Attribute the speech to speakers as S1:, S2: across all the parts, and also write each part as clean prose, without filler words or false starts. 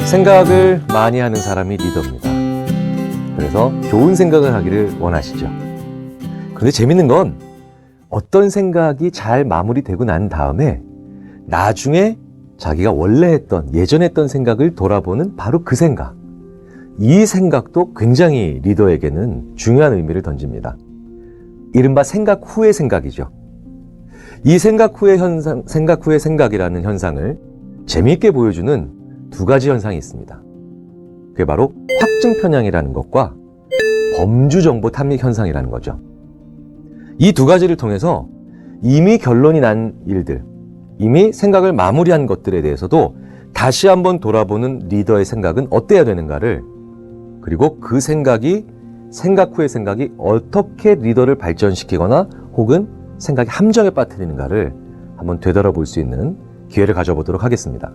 S1: 생각을 많이 하는 사람이 리더입니다. 그래서 좋은 생각을 하기를 원하시죠. 그런데 재밌는 건 어떤 생각이 잘 마무리되고 난 다음에 나중에 자기가 원래 했던, 예전에 했던 생각을 돌아보는 바로 그 생각. 이 생각도 굉장히 리더에게는 중요한 의미를 던집니다. 이른바 생각 후의 생각이죠. 이 생각 후의 현상, 생각 후의 생각이라는 현상을 재미있게 보여주는 두 가지 현상이 있습니다. 그게 바로 확증 편향이라는 것과 범주 정보 탐닉 현상이라는 거죠. 이 두 가지를 통해서 이미 결론이 난 일들, 이미 생각을 마무리한 것들에 대해서도 다시 한번 돌아보는 리더의 생각은 어때야 되는가를, 그리고 그 생각이 생각 후의 생각이 어떻게 리더를 발전시키거나 혹은 생각의 함정에 빠뜨리는가를 한번 되돌아볼 수 있는 기회를 가져보도록 하겠습니다.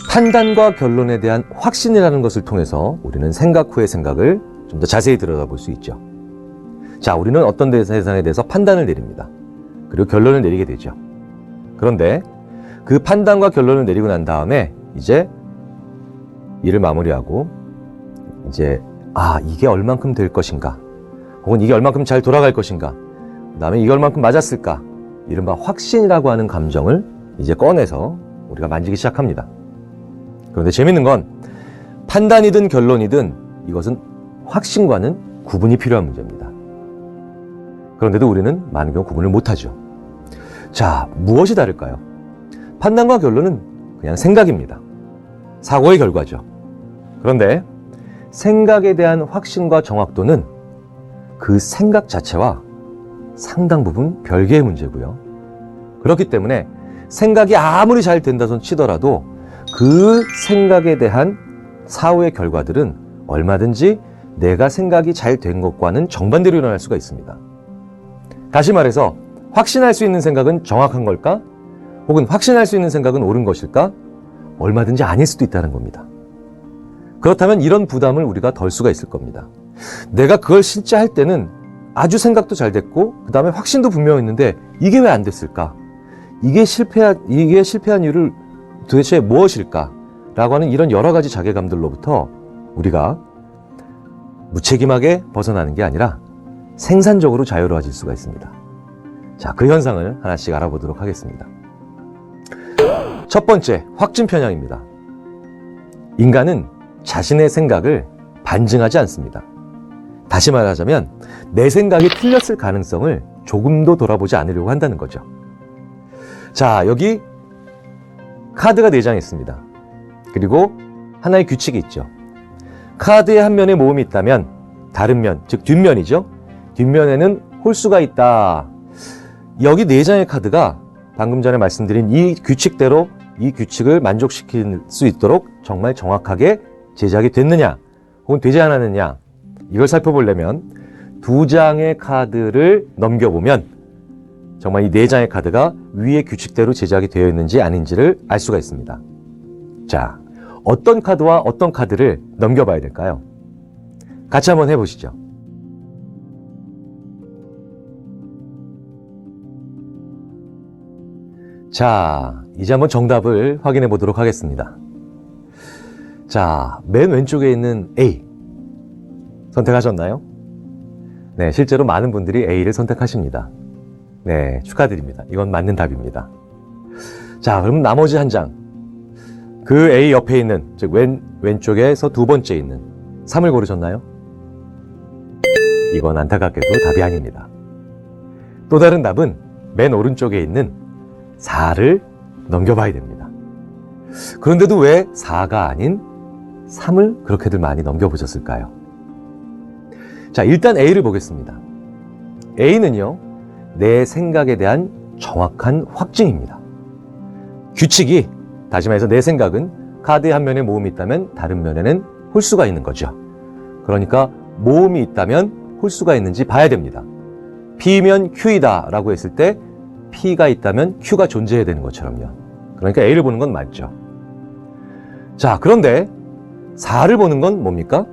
S1: 판단과 결론에 대한 확신이라는 것을 통해서 우리는 생각 후의 생각을 좀 더 자세히 들여다볼 수 있죠. 자, 우리는 어떤 세상에 대해서 판단을 내립니다. 그리고 결론을 내리게 되죠. 그런데 그 판단과 결론을 내리고 난 다음에 이제 일을 마무리하고 이제 이게 얼만큼 될 것인가, 혹은 이게 얼만큼 잘 돌아갈 것인가, 그 다음에 이게 얼만큼 맞았을까, 이른바 확신이라고 하는 감정을 이제 꺼내서 우리가 만지기 시작합니다. 그런데 재밌는 건 판단이든 결론이든 이것은 확신과는 구분이 필요한 문제입니다. 그런데도 우리는 많은 경우 구분을 못하죠. 자, 무엇이 다를까요? 판단과 결론은 그냥 생각입니다. 사고의 결과죠. 그런데 생각에 대한 확신과 정확도는 그 생각 자체와 상당 부분 별개의 문제고요. 그렇기 때문에 생각이 아무리 잘 된다 손 치더라도 그 생각에 대한 사후의 결과들은 얼마든지 내가 생각이 잘 된 것과는 정반대로 일어날 수가 있습니다. 다시 말해서 확신할 수 있는 생각은 정확한 걸까? 혹은 확신할 수 있는 생각은 옳은 것일까? 얼마든지 아닐 수도 있다는 겁니다. 그렇다면 이런 부담을 우리가 덜 수가 있을 겁니다. 내가 그걸 진짜 할 때는 아주 생각도 잘 됐고 그 다음에 확신도 분명했는데 이게 왜 안 됐을까? 이게 실패한 이유를 도대체 무엇일까? 라고 하는 이런 여러 가지 자괴감들로부터 우리가 무책임하게 벗어나는 게 아니라 생산적으로 자유로워질 수가 있습니다. 자, 그 현상을 하나씩 알아보도록 하겠습니다. 첫 번째, 확증 편향입니다. 인간은 자신의 생각을 반증하지 않습니다. 다시 말하자면 내 생각이 틀렸을 가능성을 조금도 돌아보지 않으려고 한다는 거죠. 자, 여기 카드가 4장 있습니다. 그리고 하나의 규칙이 있죠. 카드의 한 면에 모음이 있다면 다른 면, 즉 뒷면이죠. 뒷면에는 홀수가 있다. 여기 4장의 카드가 방금 전에 말씀드린 이 규칙대로 이 규칙을 만족시킬 수 있도록 정말 정확하게 제작이 됐느냐 혹은 되지 않았느냐, 이걸 살펴보려면 2장의 카드를 넘겨보면 정말 이 4장의 카드가 위의 규칙대로 제작이 되어 있는지 아닌지를 알 수가 있습니다. 자, 어떤 카드와 어떤 카드를 넘겨봐야 될까요? 같이 한번 해보시죠. 자, 이제 한번 정답을 확인해 보도록 하겠습니다. 자, 맨 왼쪽에 있는 A 선택하셨나요? 네, 실제로 많은 분들이 A를 선택하십니다. 네, 축하드립니다. 이건 맞는 답입니다. 자, 그럼 나머지 한 장, 그 A 옆에 있는, 즉 왼쪽에서 두 번째 있는 3을 고르셨나요? 이건 안타깝게도 답이 아닙니다. 또 다른 답은 맨 오른쪽에 있는 4를 넘겨봐야 됩니다. 그런데도 왜 4가 아닌 3을 그렇게들 많이 넘겨보셨을까요? 자, 일단 A를 보겠습니다. A는요, 내 생각에 대한 정확한 확증입니다. 규칙이, 다시 말해서 내 생각은 카드의 한 면에 모음이 있다면 다른 면에는 홀수가 있는 거죠. 그러니까 모음이 있다면 홀수가 있는지 봐야 됩니다. P면 Q이다 라고 했을 때 P가 있다면 Q가 존재해야 되는 것처럼요. 그러니까 A를 보는 건 맞죠. 자, 그런데 4를 보는 건 뭡니까?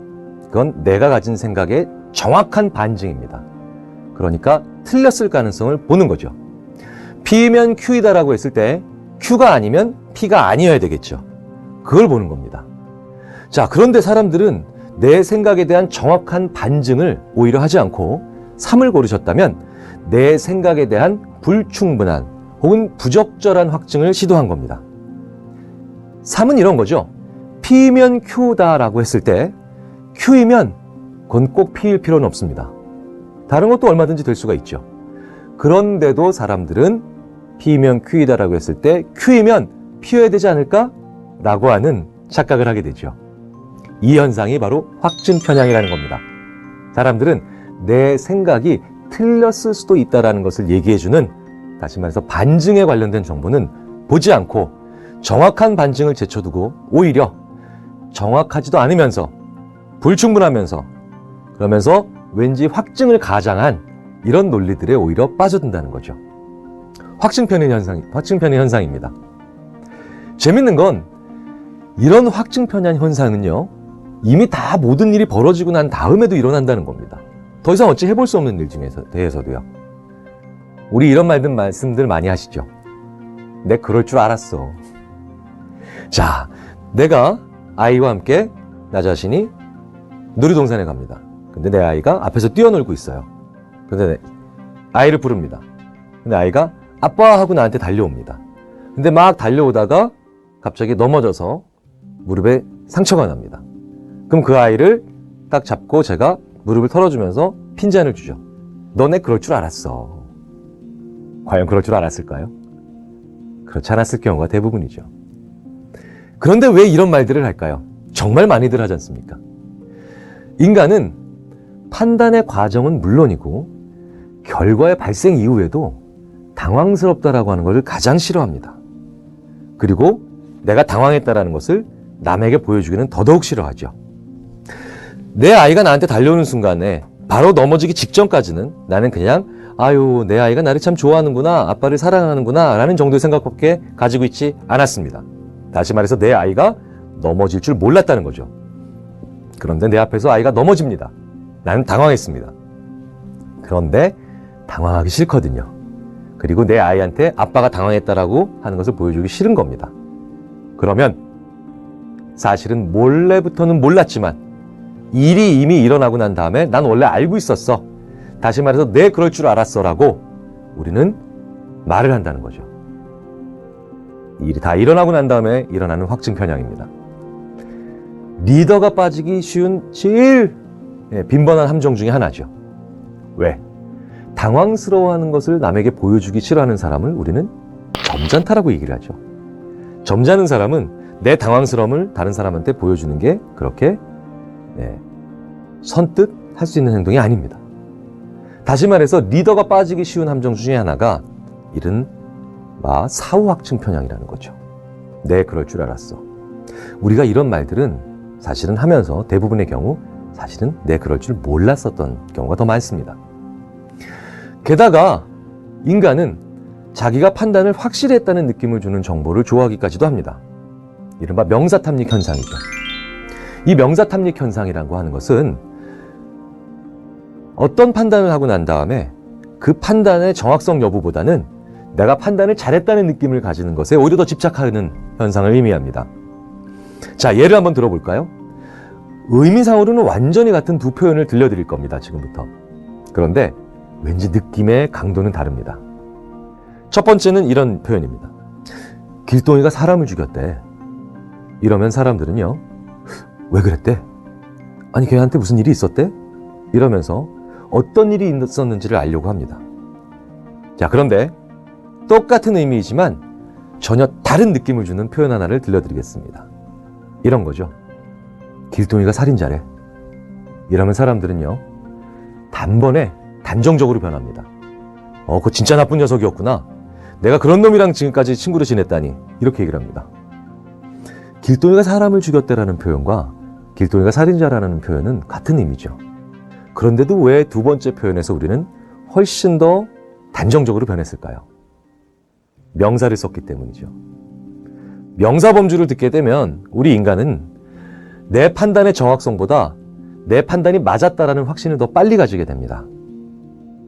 S1: 그건 내가 가진 생각의 정확한 반증입니다. 그러니까 틀렸을 가능성을 보는 거죠. P면 Q이다라고 했을 때 Q가 아니면 P가 아니어야 되겠죠. 그걸 보는 겁니다. 자, 그런데 사람들은 내 생각에 대한 정확한 반증을 오히려 하지 않고 3을 고르셨다면 내 생각에 대한 불충분한 혹은 부적절한 확증을 시도한 겁니다. 3은 이런 거죠. P면 Q다라고 했을 때 Q이면 그건 꼭 P일 필요는 없습니다. 다른 것도 얼마든지 될 수가 있죠. 그런데도 사람들은 P면 Q이다라고 했을 때 Q이면 P여야 되지 않을까? 라고 하는 착각을 하게 되죠. 이 현상이 바로 확증 편향이라는 겁니다. 사람들은 내 생각이 틀렸을 수도 있다는 것을 얘기해주는, 다시 말해서 반증에 관련된 정보는 보지 않고 정확한 반증을 제쳐두고 오히려 정확하지도 않으면서 불충분하면서 그러면서 왠지 확증을 가장한 이런 논리들에 오히려 빠져든다는 거죠. 확증편의 현상입니다. 재밌는 건 이런 확증편향 현상은요, 이미 다 모든 일이 벌어지고 난 다음에도 일어난다는 겁니다. 더 이상 어찌 해볼 수 없는 일 대해서도요. 우리 이런 말씀들 많이 하시죠. 내 그럴 줄 알았어. 자, 내가 아이와 함께 나 자신이 놀이동산에 갑니다. 근데 내 아이가 앞에서 뛰어놀고 있어요. 근데 아이를 부릅니다. 근데 아이가 아빠 하고 나한테 달려옵니다. 근데 막 달려오다가 갑자기 넘어져서 무릎에 상처가 납니다. 그럼 그 아이를 딱 잡고 제가 무릎을 털어주면서 핀잔을 주죠. 너네 그럴 줄 알았어. 과연 그럴 줄 알았을까요? 그렇지 않았을 경우가 대부분이죠. 그런데 왜 이런 말들을 할까요? 정말 많이들 하지 않습니까? 인간은 판단의 과정은 물론이고 결과의 발생 이후에도 당황스럽다라고 하는 것을 가장 싫어합니다. 그리고 내가 당황했다라는 것을 남에게 보여주기는 더더욱 싫어하죠. 내 아이가 나한테 달려오는 순간에 바로 넘어지기 직전까지는 나는 그냥 아유, 내 아이가 나를 참 좋아하는구나, 아빠를 사랑하는구나 라는 정도의 생각밖에 가지고 있지 않았습니다. 다시 말해서 내 아이가 넘어질 줄 몰랐다는 거죠. 그런데 내 앞에서 아이가 넘어집니다. 나는 당황했습니다. 그런데 당황하기 싫거든요. 그리고 내 아이한테 아빠가 당황했다라고 하는 것을 보여주기 싫은 겁니다. 그러면 사실은 몰래부터는 몰랐지만 일이 이미 일어나고 난 다음에 난 원래 알고 있었어. 다시 말해서 내 그럴 줄 알았어 라고 우리는 말을 한다는 거죠. 일이 다 일어나고 난 다음에 일어나는 확증 편향입니다. 리더가 빠지기 쉬운 제일 빈번한 함정 중에 하나죠. 왜? 당황스러워하는 것을 남에게 보여주기 싫어하는 사람을 우리는 점잖다라고 얘기를 하죠. 점잖은 사람은 내 당황스러움을 다른 사람한테 보여주는 게 그렇게 선뜻 할 수 있는 행동이 아닙니다. 다시 말해서 리더가 빠지기 쉬운 함정 중에 하나가 이른바 사후 확증 편향이라는 거죠. 네, 그럴 줄 알았어. 우리가 이런 말들은 사실은 하면서 대부분의 경우 사실은 네, 그럴 줄 몰랐었던 경우가 더 많습니다. 게다가 인간은 자기가 판단을 확실히 했다는 느낌을 주는 정보를 좋아하기까지도 합니다. 이른바 명사탐닉 현상이죠. 이 명사탐닉 현상이라고 하는 것은 어떤 판단을 하고 난 다음에 그 판단의 정확성 여부보다는 내가 판단을 잘했다는 느낌을 가지는 것에 오히려 더 집착하는 현상을 의미합니다. 자, 예를 한번 들어볼까요? 의미상으로는 완전히 같은 두 표현을 들려드릴 겁니다, 지금부터. 그런데 왠지 느낌의 강도는 다릅니다. 첫 번째는 이런 표현입니다. 길동이가 사람을 죽였대. 이러면 사람들은요, 왜 그랬대? 아니, 걔한테 무슨 일이 있었대? 이러면서 어떤 일이 있었는지를 알려고 합니다. 자, 그런데 똑같은 의미이지만 전혀 다른 느낌을 주는 표현 하나를 들려드리겠습니다. 이런 거죠. 길동이가 살인자래. 이러면 사람들은요, 단번에 단정적으로 변합니다. 그거 진짜 나쁜 녀석이었구나. 내가 그런 놈이랑 지금까지 친구로 지냈다니. 이렇게 얘기를 합니다. 길동이가 사람을 죽였대라는 표현과 길동이가 살인자라는 표현은 같은 의미죠. 그런데도 왜 두 번째 표현에서 우리는 훨씬 더 단정적으로 변했을까요? 명사를 썼기 때문이죠. 명사 범주를 듣게 되면 우리 인간은 내 판단의 정확성보다 내 판단이 맞았다라는 확신을 더 빨리 가지게 됩니다.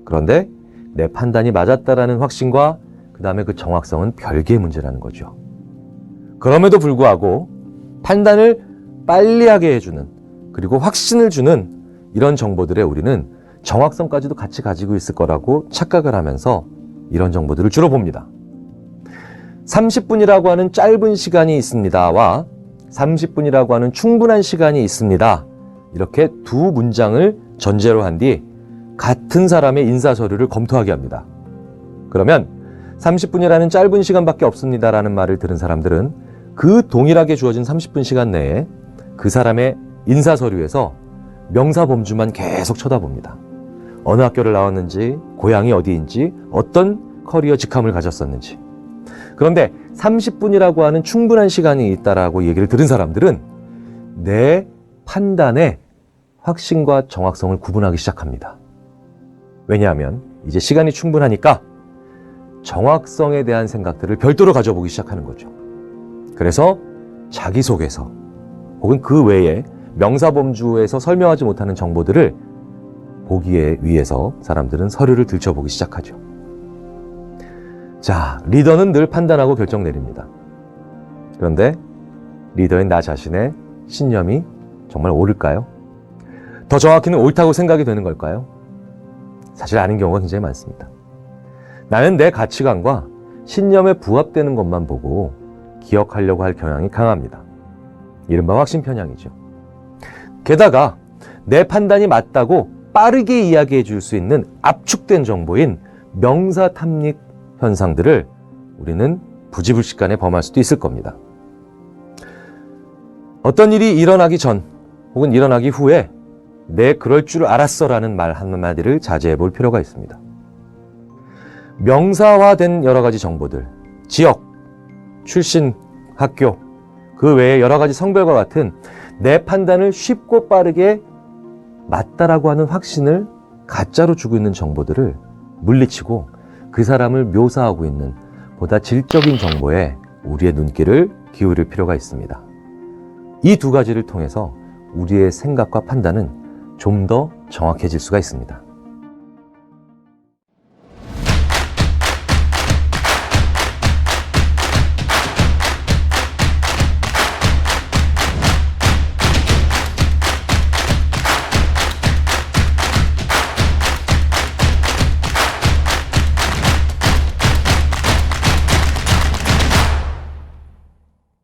S1: 그런데 내 판단이 맞았다라는 확신과 그 다음에 그 정확성은 별개의 문제라는 거죠. 그럼에도 불구하고 판단을 빨리 하게 해주는, 그리고 확신을 주는 이런 정보들에 우리는 정확성까지도 같이 가지고 있을 거라고 착각을 하면서 이런 정보들을 주로 봅니다. 30분이라고 하는 짧은 시간이 있습니다와 30분이라고 하는 충분한 시간이 있습니다. 이렇게 두 문장을 전제로 한 뒤 같은 사람의 인사 서류를 검토하게 합니다. 그러면 30분이라는 짧은 시간밖에 없습니다라는 말을 들은 사람들은 그 동일하게 주어진 30분 시간 내에 그 사람의 인사 서류에서 명사 범주만 계속 쳐다봅니다. 어느 학교를 나왔는지, 고향이 어디인지, 어떤 커리어 직함을 가졌었는지. 그런데 30분이라고 하는 충분한 시간이 있다라고 얘기를 들은 사람들은 내 판단의 확신과 정확성을 구분하기 시작합니다. 왜냐하면 이제 시간이 충분하니까 정확성에 대한 생각들을 별도로 가져보기 시작하는 거죠. 그래서 자기소개서 혹은 그 외에 명사범주에서 설명하지 못하는 정보들을 보기 위해서 사람들은 서류를 들춰보기 시작하죠. 자, 리더는 늘 판단하고 결정 내립니다. 그런데 리더인 나 자신의 신념이 정말 옳을까요? 더 정확히는 옳다고 생각이 되는 걸까요? 사실 아닌 경우가 굉장히 많습니다. 나는 내 가치관과 신념에 부합되는 것만 보고 기억하려고 할 경향이 강합니다. 이른바 확신 편향이죠. 게다가 내 판단이 맞다고 빠르게 이야기해 줄 수 있는 압축된 정보인 명사 탐닉 현상들을 우리는 부지불식간에 범할 수도 있을 겁니다. 어떤 일이 일어나기 전 혹은 일어나기 후에 내 그럴 줄 알았어라는 말 한마디를 자제해 볼 필요가 있습니다. 명사화된 여러 가지 정보들, 지역, 출신, 학교, 그 외에 여러 가지 성별과 같은 내 판단을 쉽고 빠르게 맞다라고 하는 확신을 가짜로 주고 있는 정보들을 물리치고 그 사람을 묘사하고 있는 보다 질적인 정보에 우리의 눈길을 기울일 필요가 있습니다. 이 두 가지를 통해서 우리의 생각과 판단은 좀 더 정확해질 수가 있습니다.